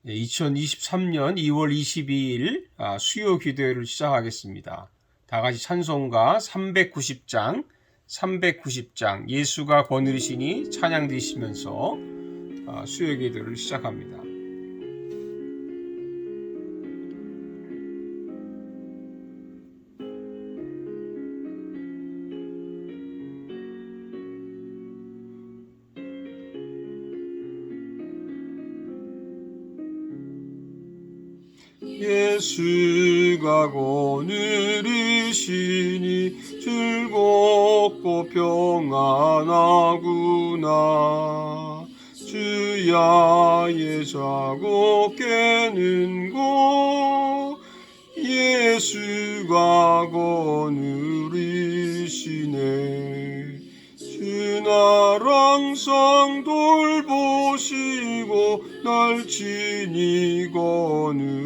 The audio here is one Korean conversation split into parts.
2023년 2월 22일 수요 기도회를 시작하겠습니다. 다 같이 찬송가 390장 예수가 거느리시니 찬양 드리시면서 수요 기도를 시작합니다. 예수가 거느리시니 즐겁고 평안하구나. 주야의 자고 깨는 곳 예수가 거느리시네. 주 날 항상 돌보시고 날 친히 거느리시네.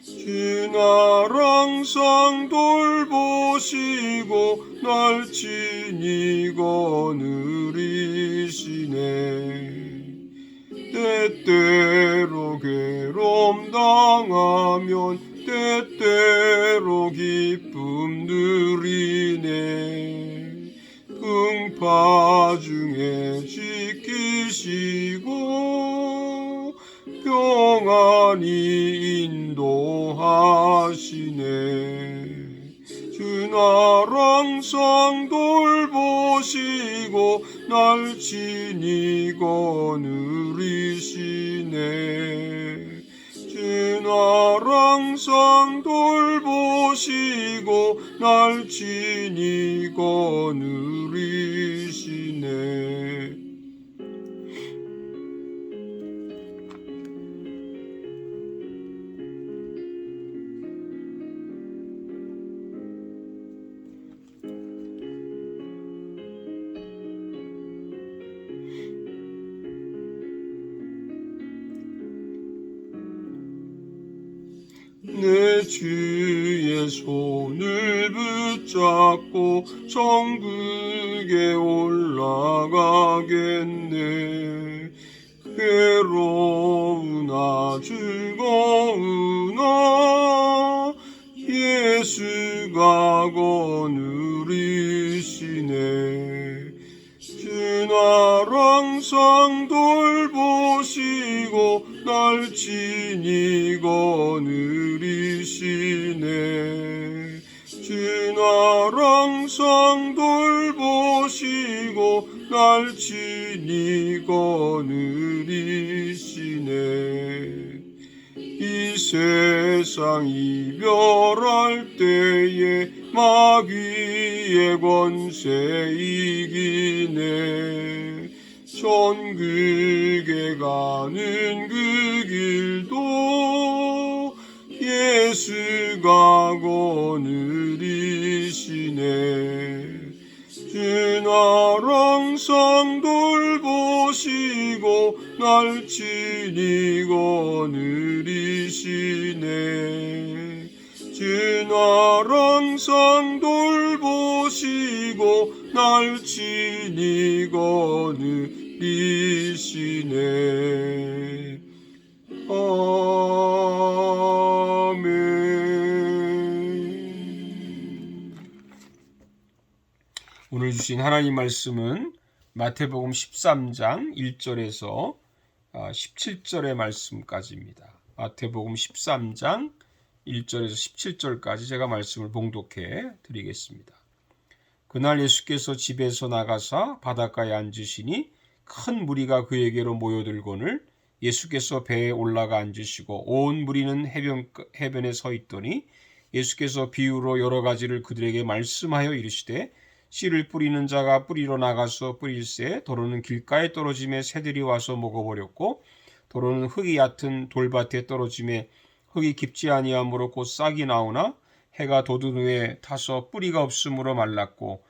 주 날 항상 돌보시고 날 친히 거느리시네. 때때로 괴로움 당하면 때때로 기쁨 누리네. 풍파 중에 지키시고 평안히 인도하시네. 주 날 항상 돌보시고 날 친히 거느리시네. 주 날 항상 돌보시고 날 친히 거느리시네. 내 주의 손을 붙잡고 천국에 올라가겠네. 괴로우나 즐거우나 예수가 거느리시네. 주 날 항상 돌보시고 날 친히 거느리시네. 주 날 항상 돌보시고 날 친히 거느리시네. 이 세상 이별할 때에 마귀의 권세 이기네. 천국에 가는 그 길도 예수가 거느리시네. 주 날 항상 돌보시고 날 친히 거느리시네. 주 날 항상 돌보시고 날 친히 거느리시네. 아멘. 오늘 주신 하나님 말씀은 마태복음 13장 1절에서 17절의 말씀까지입니다. 마태복음 13장 1절에서 17절까지 제가 말씀을 봉독해 드리겠습니다. 그날 예수께서 집에서 나가사 바닷가에 앉으시니 큰 무리가 그에게로 모여들거늘 예수께서 배에 올라가 앉으시고 온 무리는 해변에 서 있더니 예수께서 비유로 여러 가지를 그들에게 말씀하여 이르시되 씨를 뿌리는 자가 뿌리러 나가서 뿌릴새 도로는 길가에 떨어짐에 새들이 와서 먹어버렸고 도로는 흙이 얕은 돌밭에 떨어짐에 흙이 깊지 아니하므로 곧 싹이 나오나 해가 돋은 후에 타서 뿌리가 없으므로 말랐고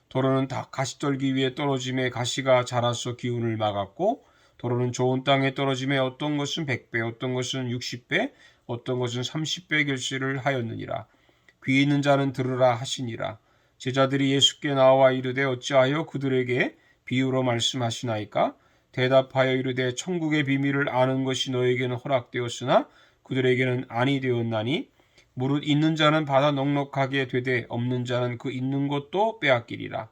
도로는 가시떨기 위에 떨어짐에 가시가 자라서 기운을 막았고 도로는 좋은 땅에 떨어짐에 어떤 것은 100배 어떤 것은 60배 어떤 것은 30배 결실을 하였느니라. 귀 있는 자는 들으라 하시니라. 제자들이 예수께 나와 이르되 어찌하여 그들에게 비유로 말씀하시나이까? 대답하여 이르되 천국의 비밀을 아는 것이 너에게는 허락되었으나 그들에게는 아니 되었나니 무릇 있는 자는 받아 넉넉하게 되되 없는 자는 그 있는 것도 빼앗기리라.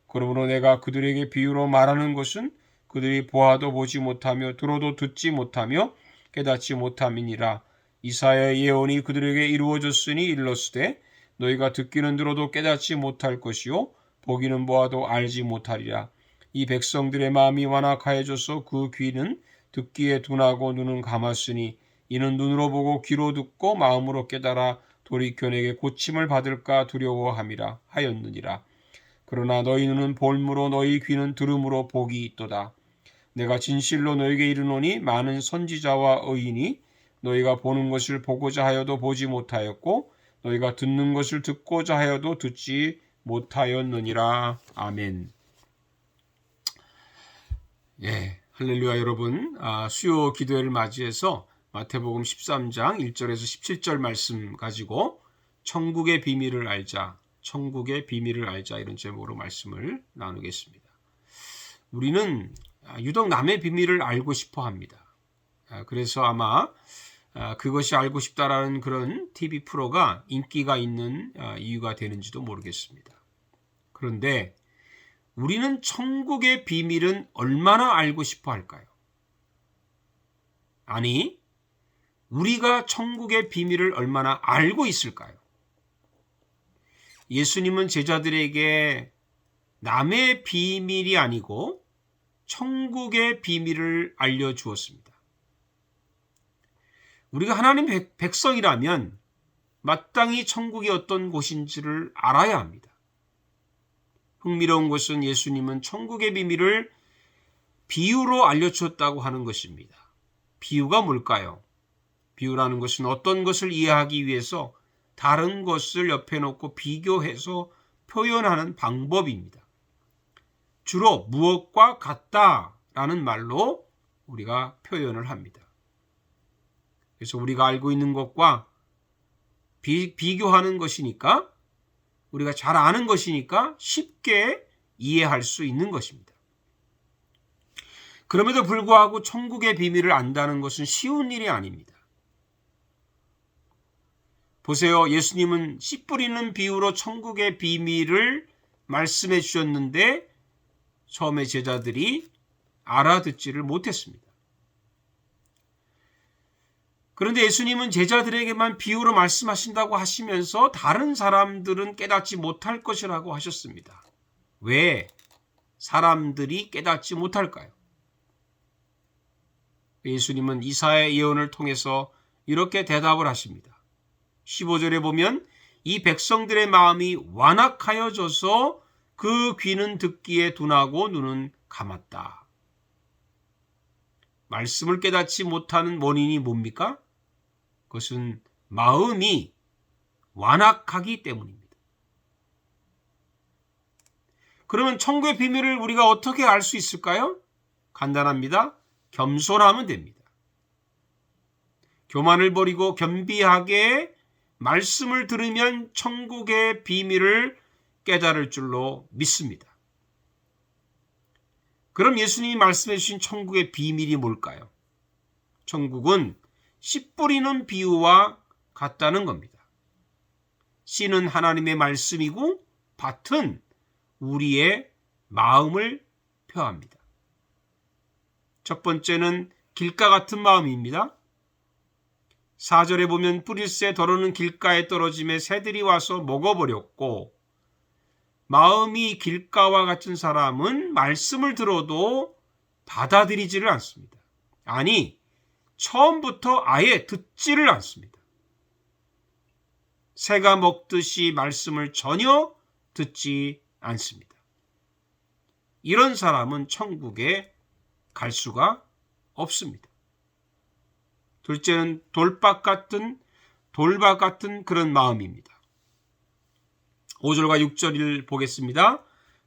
그러므로 내가 그들에게 비유로 말하는 것은 그들이 보아도 보지 못하며 들어도 듣지 못하며 깨닫지 못함이니라. 이사야의 예언이 그들에게 이루어졌으니 일렀으되 너희가 듣기는 들어도 깨닫지 못할 것이요 보기는 보아도 알지 못하리라. 이 백성들의 마음이 완악하여져서 그 귀는 듣기에 둔하고 눈은 감았으니 이는 눈으로 보고 귀로 듣고 마음으로 깨달아 돌이켜 내게 고침을 받을까 두려워함이라 하였느니라. 그러나 너희 눈은 볼므로 너희 귀는 들음으로 복이 있도다. 내가 진실로 너에게 이르노니 많은 선지자와 의인이 너희가 보는 것을 보고자 하여도 보지 못하였고 너희가 듣는 것을 듣고자 하여도 듣지 못하였느니라. 아멘. 예, 할렐루야 여러분. 수요 기도회를 맞이해서 마태복음 13장 1절에서 17절 말씀 가지고 천국의 비밀을 알자, 천국의 비밀을 알자 이런 제목으로 말씀을 나누겠습니다. 우리는 유독 남의 비밀을 알고 싶어 합니다. 그래서 아마 그것이 알고 싶다라는 그런 TV 프로가 인기가 있는 이유가 되는지도 모르겠습니다. 그런데 우리는 천국의 비밀은 얼마나 알고 싶어 할까요? 아니, 우리가 천국의 비밀을 얼마나 알고 있을까요? 예수님은 제자들에게 남의 비밀이 아니고 천국의 비밀을 알려주었습니다. 우리가 하나님 백성이라면 마땅히 천국이 어떤 곳인지를 알아야 합니다. 흥미로운 것은 예수님은 천국의 비밀을 비유로 알려주었다고 하는 것입니다. 비유가 뭘까요? 비유라는 것은 어떤 것을 이해하기 위해서 다른 것을 옆에 놓고 비교해서 표현하는 방법입니다. 주로 무엇과 같다라는 말로 우리가 표현을 합니다. 그래서 우리가 알고 있는 것과 비교하는 것이니까 우리가 잘 아는 것이니까 쉽게 이해할 수 있는 것입니다. 그럼에도 불구하고 천국의 비밀을 안다는 것은 쉬운 일이 아닙니다. 보세요. 예수님은 씨 뿌리는 비유로 천국의 비밀을 말씀해 주셨는데 처음에 제자들이 알아듣지를 못했습니다. 그런데 예수님은 제자들에게만 비유로 말씀하신다고 하시면서 다른 사람들은 깨닫지 못할 것이라고 하셨습니다. 왜 사람들이 깨닫지 못할까요? 예수님은 이사야의 예언을 통해서 이렇게 대답을 하십니다. 15절에 보면 이 백성들의 마음이 완악하여져서 그 귀는 듣기에 둔하고 눈은 감았다. 말씀을 깨닫지 못하는 원인이 뭡니까? 그것은 마음이 완악하기 때문입니다. 그러면 천국의 비밀을 우리가 어떻게 알 수 있을까요? 간단합니다. 겸손하면 됩니다. 교만을 버리고 겸비하게 말씀을 들으면 천국의 비밀을 깨달을 줄로 믿습니다. 그럼 예수님이 말씀해 주신 천국의 비밀이 뭘까요? 천국은 씨 뿌리는 비유와 같다는 겁니다. 씨는 하나님의 말씀이고 밭은 우리의 마음을 표합니다. 첫 번째는 길가 같은 마음입니다. 4절에 보면 뿌릴새 덜어는 길가에 떨어짐에 새들이 와서 먹어버렸고 마음이 길가와 같은 사람은 말씀을 들어도 받아들이지를 않습니다. 아니, 처음부터 아예 듣지를 않습니다. 새가 먹듯이 말씀을 전혀 듣지 않습니다. 이런 사람은 천국에 갈 수가 없습니다. 둘째는 돌박 같은 그런 마음입니다. 5절과 6절을 보겠습니다.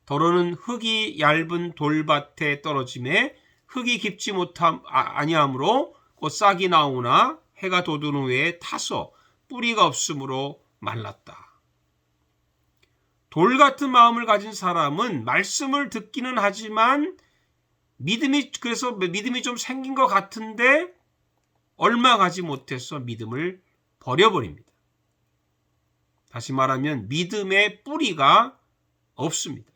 더러는 흙이 얇은 돌밭에 떨어짐에 흙이 깊지 아니하므로 곧 싹이 나오나 해가 돋은 후에 타서 뿌리가 없으므로 말랐다. 돌 같은 마음을 가진 사람은 말씀을 듣기는 하지만 그래서 믿음이 좀 생긴 것 같은데 얼마 가지 못해서 믿음을 버려버립니다. 다시 말하면 믿음의 뿌리가 없습니다.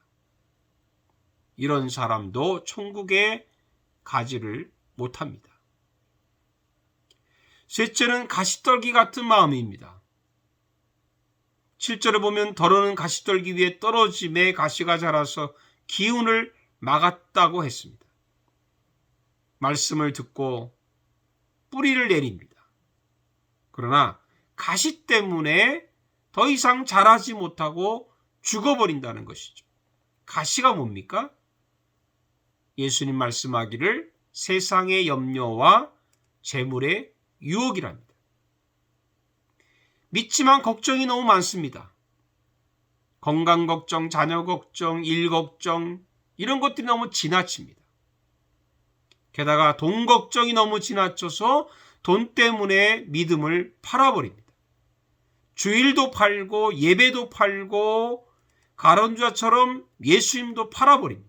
이런 사람도 천국에 가지를 못합니다. 셋째는 가시떨기 같은 마음입니다. 7절에 보면 더러는 가시떨기 위에 떨어짐에 가시가 자라서 기운을 막았다고 했습니다. 말씀을 듣고 뿌리를 내립니다. 그러나 가시 때문에 더 이상 자라지 못하고 죽어버린다는 것이죠. 가시가 뭡니까? 예수님 말씀하기를 세상의 염려와 재물의 유혹이랍니다. 믿지만 걱정이 너무 많습니다. 건강 걱정, 자녀 걱정, 일 걱정 이런 것들이 너무 지나칩니다. 게다가 돈 걱정이 너무 지나쳐서 돈 때문에 믿음을 팔아버립니다. 주일도 팔고 예배도 팔고 가론주자처럼 예수님도 팔아버립니다.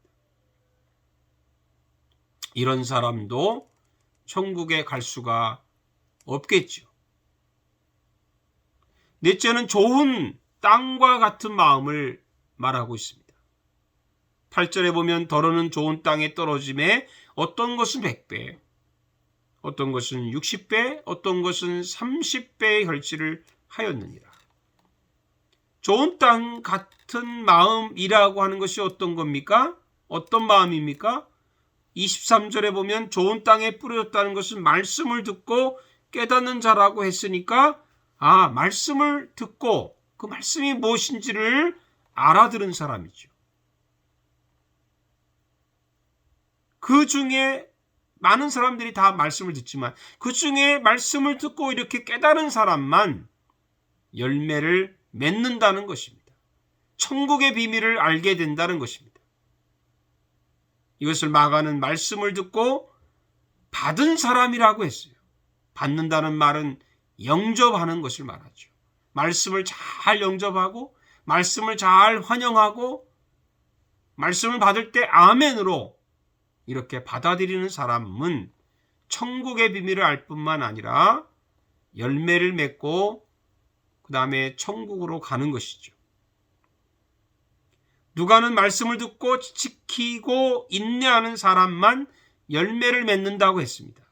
이런 사람도 천국에 갈 수가 없겠죠. 넷째는 좋은 땅과 같은 마음을 말하고 있습니다. 8절에 보면 더러는 좋은 땅에 떨어짐에 어떤 것은 100배, 어떤 것은 60배, 어떤 것은 30배의 결실을 하였느니라. 좋은 땅 같은 마음이라고 하는 것이 어떤 겁니까? 어떤 마음입니까? 23절에 보면 좋은 땅에 뿌려졌다는 것은 말씀을 듣고 깨닫는 자라고 했으니까 말씀을 듣고 그 말씀이 무엇인지를 알아들은 사람이죠. 그 중에 많은 사람들이 다 말씀을 듣지만 그 중에 말씀을 듣고 이렇게 깨달은 사람만 열매를 맺는다는 것입니다. 천국의 비밀을 알게 된다는 것입니다. 이것을 마가는 말씀을 듣고 받은 사람이라고 했어요. 받는다는 말은 영접하는 것을 말하죠. 말씀을 잘 영접하고 말씀을 잘 환영하고 말씀을 받을 때 아멘으로 이렇게 받아들이는 사람은 천국의 비밀을 알 뿐만 아니라 열매를 맺고 그 다음에 천국으로 가는 것이죠. 누가는 말씀을 듣고 지키고 인내하는 사람만 열매를 맺는다고 했습니다.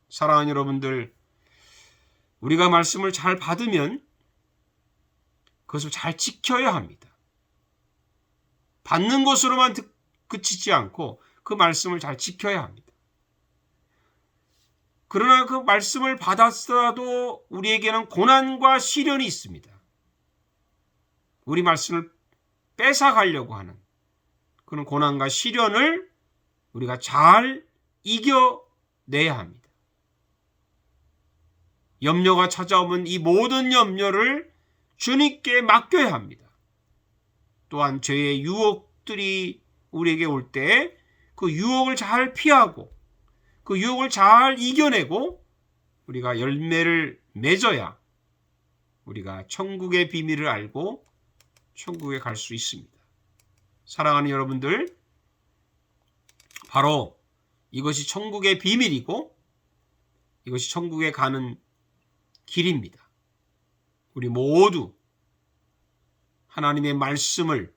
사랑하는 여러분들, 우리가 말씀을 잘 받으면 그것을 잘 지켜야 합니다. 받는 것으로만 그치지 않고 그 말씀을 잘 지켜야 합니다. 그러나 그 말씀을 받았더라도 우리에게는 고난과 시련이 있습니다. 우리 말씀을 뺏어가려고 하는 그런 고난과 시련을 우리가 잘 이겨내야 합니다. 염려가 찾아오면 이 모든 염려를 주님께 맡겨야 합니다. 또한 죄의 유혹들이 우리에게 올 때 그 유혹을 잘 피하고 그 유혹을 잘 이겨내고 우리가 열매를 맺어야 우리가 천국의 비밀을 알고 천국에 갈 수 있습니다. 사랑하는 여러분들, 바로 이것이 천국의 비밀이고 이것이 천국에 가는 길입니다. 우리 모두 하나님의 말씀을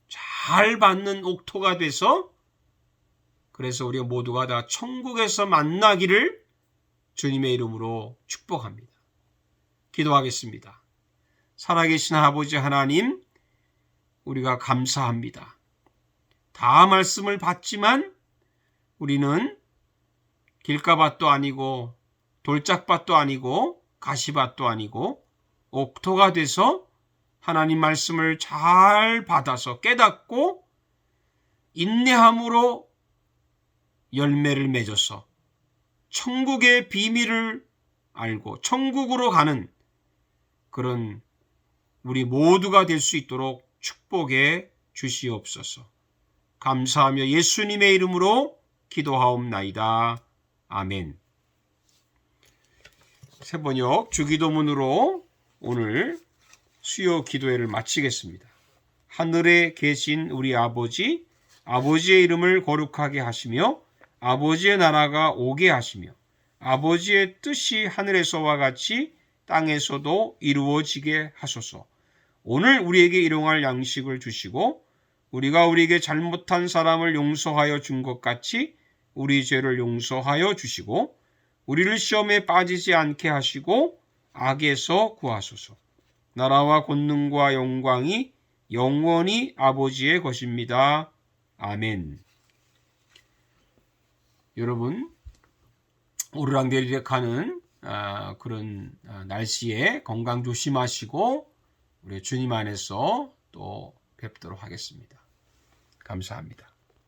잘 받는 옥토가 돼서 그래서 우리 모두가 다 천국에서 만나기를 주님의 이름으로 축복합니다. 기도하겠습니다. 살아계신 아버지 하나님, 우리가 감사합니다. 다 말씀을 받지만 우리는 길가밭도 아니고 돌짝밭도 아니고 가시밭도 아니고 옥토가 돼서 하나님 말씀을 잘 받아서 깨닫고 인내함으로 열매를 맺어서 천국의 비밀을 알고 천국으로 가는 그런 우리 모두가 될 수 있도록 축복해 주시옵소서. 감사하며 예수님의 이름으로 기도하옵나이다. 아멘. 새번역 주기도문으로 오늘 수요 기도회를 마치겠습니다. 하늘에 계신 우리 아버지, 아버지의 이름을 거룩하게 하시며 아버지의 나라가 오게 하시며 아버지의 뜻이 하늘에서와 같이 땅에서도 이루어지게 하소서. 오늘 우리에게 일용할 양식을 주시고 우리가 우리에게 잘못한 사람을 용서하여 준 것 같이 우리 죄를 용서하여 주시고 우리를 시험에 빠지지 않게 하시고 악에서 구하소서. 나라와 권능과 영광이 영원히 아버지의 것입니다. 아멘. 여러분, 오르락내리락하는 그런 날씨에 건강 조심하시고 우리 주님 안에서 또 뵙도록 하겠습니다. 감사합니다.